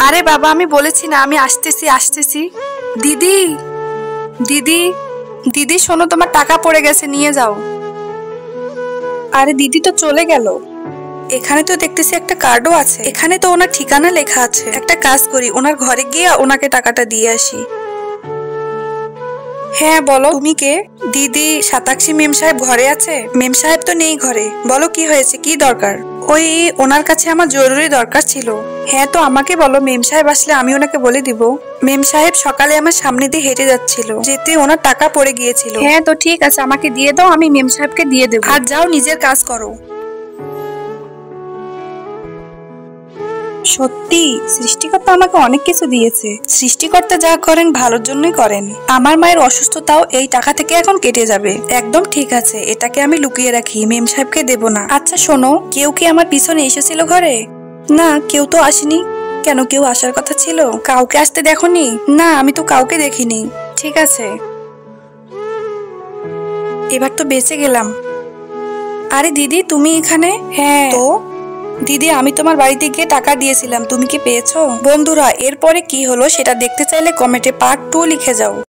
আরে বাবা, আমি বলেছি না আমি আসতেছি আসতেছি। দিদি, দিদি, দিদি শোনো, তোমার টাকা পড়ে গেছে, নিয়ে যাও। আরে দিদি তো চলে গেল। এখানে তো দেখতেছি একটা কার্ডও আছে, এখানে তো ওনার ঠিকানা লেখা আছে। একটা কাজ করি, ওনার ঘরে গিয়ে ওনাকে টাকাটা দিয়ে আসি। হ্যাঁ বলো, তুমি কে? দিদি, সাতাক্ষী মেম সাহেব ঘরে আছে? মেম সাহেব তো নেই ঘরে। বলো কি হয়েছে, কি দরকার? ওই, ওনার কাছে আমার জরুরি দরকার ছিল। হ্যাঁ তো আমাকে বলো, মেম সাহেব আসলে আমি ওনাকে বলে দিব। মেম সাহেব সকালে আমার সামনে দিয়ে হেঁটে যাচ্ছিল, যেতে ওনার টাকা পড়ে গিয়েছিল। হ্যাঁ তো ঠিক আছে, আমাকে দিয়ে দাও, আমি মেম সাহেবকে দিয়ে দেবো। আর যাও, নিজের কাজ করো। সত্যি সৃষ্টিকর্তা আমাকে অনেক কিছু দিয়েছে। সৃষ্টিকর্তা যা করেন ভালোর জন্যই করেন। আমার মায়ের অসুস্থতাও এই টাকা থেকে এখন কেটে যাবে। একদম ঠিক আছে, এটাকে আমি লুকিয়ে রাখি, মেম সাহেবকে দেব না। আচ্ছা শোনো, কেউ কি আমার পিছনে এসেছিল ঘরে? না, কেউ তো আসেনি। কেন, কেউ আসার কথা ছিল? কাউকে আসতে দেখোনি? না, আমি তো কাউকে দেখিনি। ঠিক আছে, এবার তো বেঁচে গেলাম। আরে দিদি, তুমি এখানে? হ্যাঁ তো দিদি, আমি তোমার বাড়িতে গিয়ে টাকা দিয়েছিলাম, তুমি কি পেয়েছো? বন্ধুরা, এরপরে কি হলো সেটা দেখতে চাইলে কমেন্টে পার্ট 2 লিখে যাও।